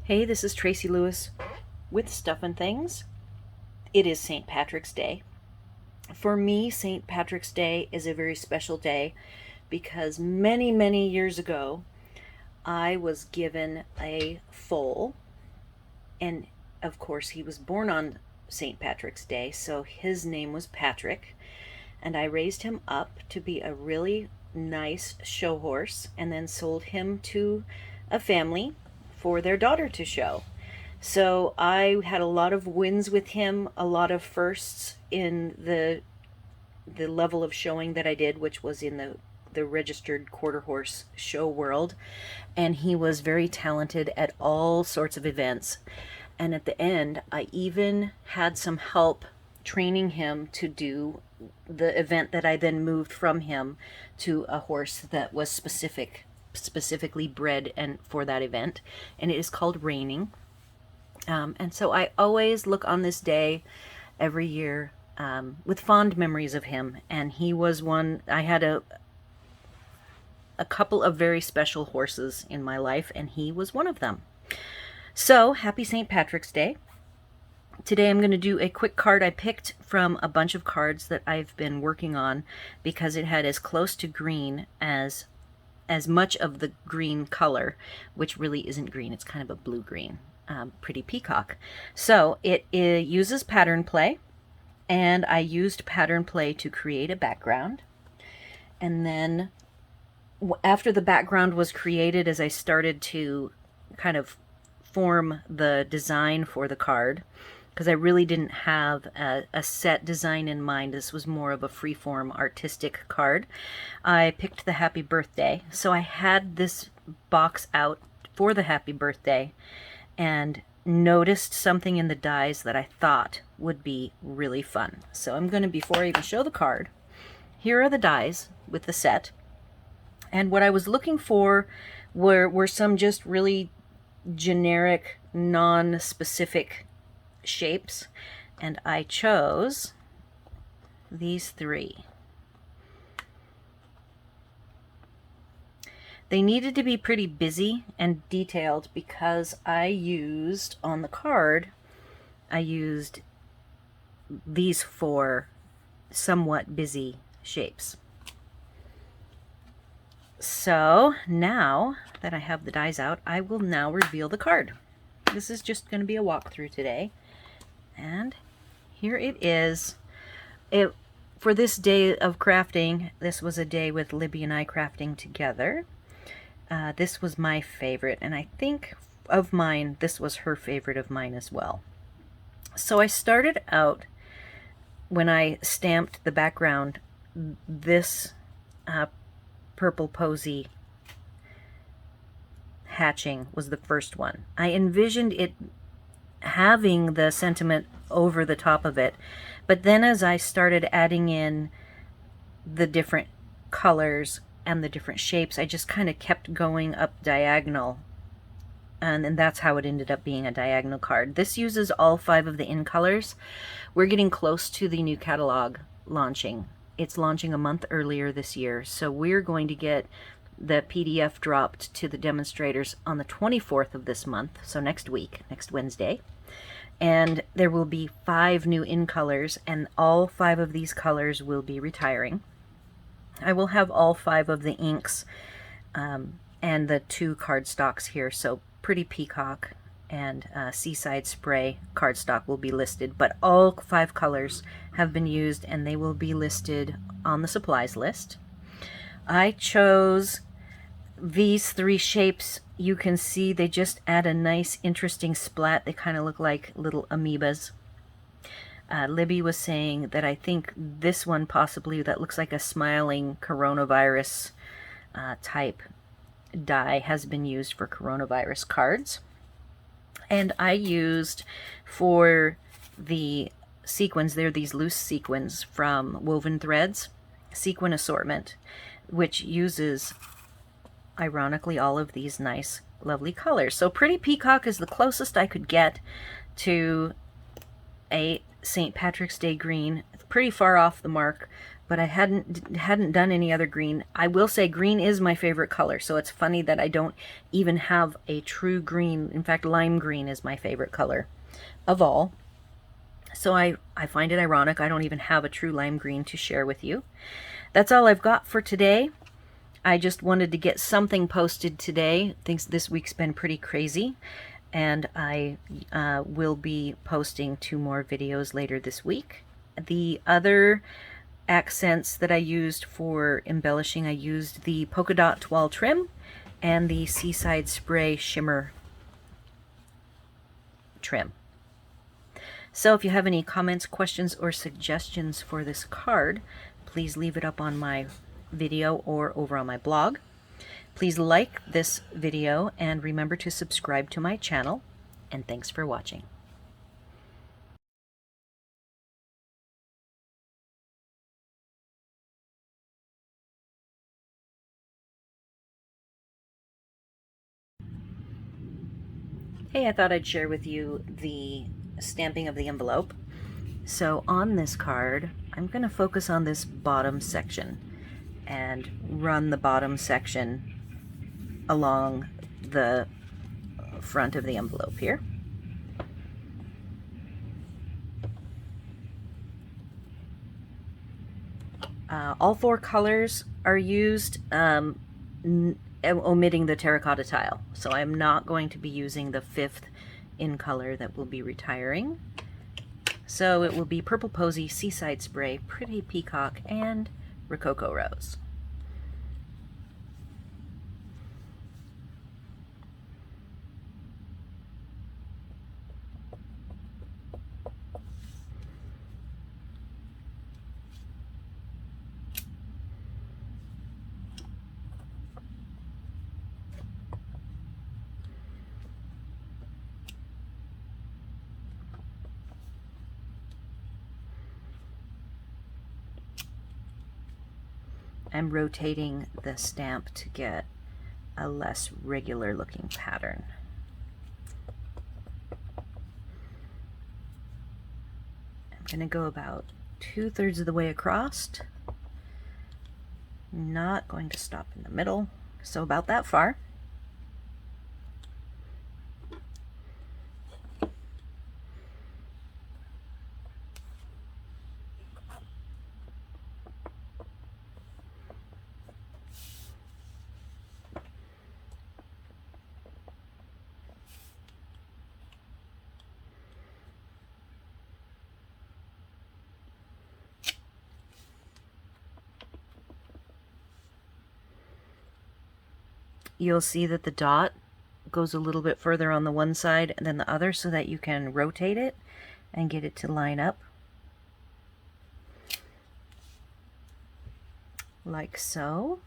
Hey, this is Tracy Lewis with Stuff and Things. It is St. Patrick's Day. For me, St. Patrick's Day is a very special day because many, many years ago, I was given a foal, and of course, he was born on St. Patrick's Day, so his name was Patrick, and I raised him up to be a really nice show horse and then sold him to a family for their daughter to show. So I had a lot of wins with him, a lot of firsts in the level of showing that I did, which was in the registered quarter horse show world. And he was very talented at all sorts of events. And at the end, I even had some help training him to do the event that I then moved from him to a horse that was specifically bred and for that event, and it is called reining. And so I always look on this day every year with fond memories of him. And he was one, I had a couple of very special horses in my life, and he was one of them. So happy St. Patrick's Day. Today I'm going to do a quick card I picked from a bunch of cards that I've been working on because it had as close to green as much of the green color, which really isn't green, it's kind of a blue-green. Pretty peacock. So it uses pattern play, and I used pattern play to create a background. And then after the background was created, as I started to kind of form the design for the card, because I really didn't have a set design in mind. This was more of a freeform artistic card. I picked the happy birthday. So I had this box out for the happy birthday and noticed something in the dies that I thought would be really fun. So I'm going to, before I even show the card, here are the dies with the set. And what I was looking for were some just really generic, non-specific shapes, and I chose these three. They needed to be pretty busy and detailed because I used, on the card, I used these four somewhat busy shapes. So now that I have the dies out, I will now reveal the card. This is just going to be a walkthrough today. And here it is. For this day of crafting, this was a day with Libby and I crafting together. This was my favorite, and I think of mine, this was her favorite of mine as well. So I started out, when I stamped the background, this purple posy hatching was the first one. I envisioned it having the sentiment over the top of it, but then as I started adding in the different colors and the different shapes, I just kind of kept going up diagonal, and that's how it ended up being a diagonal card. This uses all 5 of the in colors. We're getting close to the new catalog launching. It's launching a month earlier this year, so we're going to get the PDF dropped to the demonstrators on the 24th of this month, so next week, next Wednesday. And there will be 5 new in colors, and all 5 of these colors will be retiring. I will have all 5 of the inks and the 2 cardstocks here, so Pretty Peacock and Seaside Spray cardstock will be listed, but all 5 colors have been used and they will be listed on the supplies list. I chose these 3 shapes. You can see they just add a nice interesting splat. They kind of look like little amoebas. Libby was saying that I think this one possibly, that looks like a smiling coronavirus type die, has been used for coronavirus cards. And I used, for the sequins, they're these loose sequins from Woven Threads, sequin assortment, which uses, ironically, all of these nice, lovely colors. So Pretty Peacock is the closest I could get to a St. Patrick's Day green. It's pretty far off the mark, but I hadn't done any other green. I will say green is my favorite color, so it's funny that I don't even have a true green. In fact, lime green is my favorite color of all. So I find it ironic I don't even have a true lime green to share with you. That's all I've got for today. I just wanted to get something posted today. I think this week's been pretty crazy, and I will be posting 2 more videos later this week. The other accents that I used for embellishing, I used the polka dot toile trim and the Seaside Spray shimmer trim. So if you have any comments, questions, or suggestions for this card, please leave it up on my video or over on my blog. Please like this video and remember to subscribe to my channel, and thanks for watching. Hey, I thought I'd share with you the stamping of the envelope. So on this card, I'm going to focus on this bottom section and run the bottom section along the front of the envelope here. All 4 colors are used, omitting the terracotta tile. So I'm not going to be using the 5th in color that will be retiring. So it will be Purple Posy, Seaside Spray, Pretty Peacock, and Rococo Rose. I'm rotating the stamp to get a less regular looking pattern. I'm going to go about 2/3 of the way across. Not going to stop in the middle, so about that far. You'll see that the dot goes a little bit further on the one side than the other so that you can rotate it and get it to line up like so.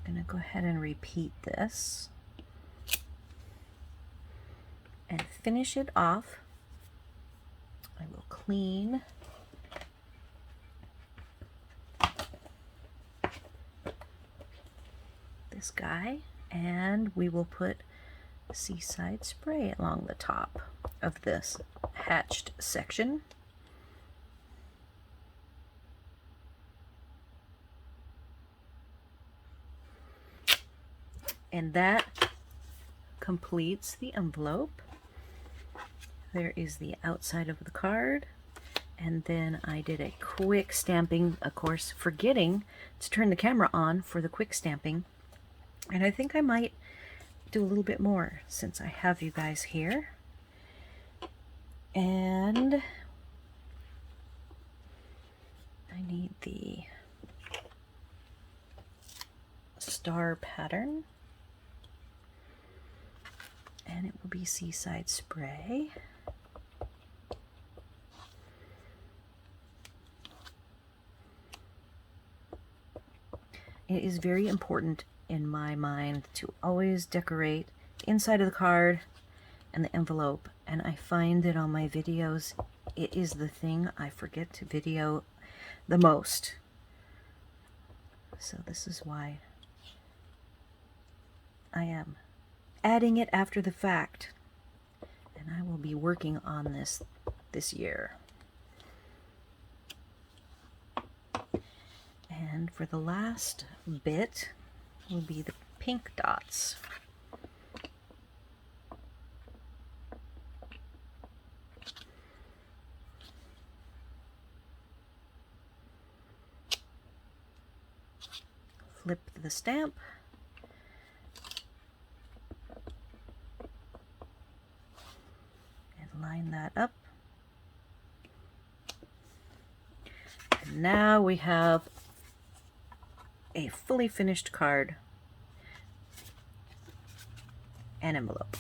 I'm going to go ahead and repeat this and finish it off. I will clean this guy, and we will put Seaside Spray along the top of this hatched section. And that completes the envelope. There is the outside of the card. And then I did a quick stamping, of course, forgetting to turn the camera on for the quick stamping. And I think I might do a little bit more since I have you guys here. And I need the star pattern, and it will be Seaside Spray. It is very important in my mind to always decorate the inside of the card and the envelope, and I find that on my videos it is the thing I forget to video the most. So this is why I am adding it after the fact, and I will be working on this year. And for the last bit will be the pink dots. Flip the stamp. And line that up. And now we have a fully finished card and envelope.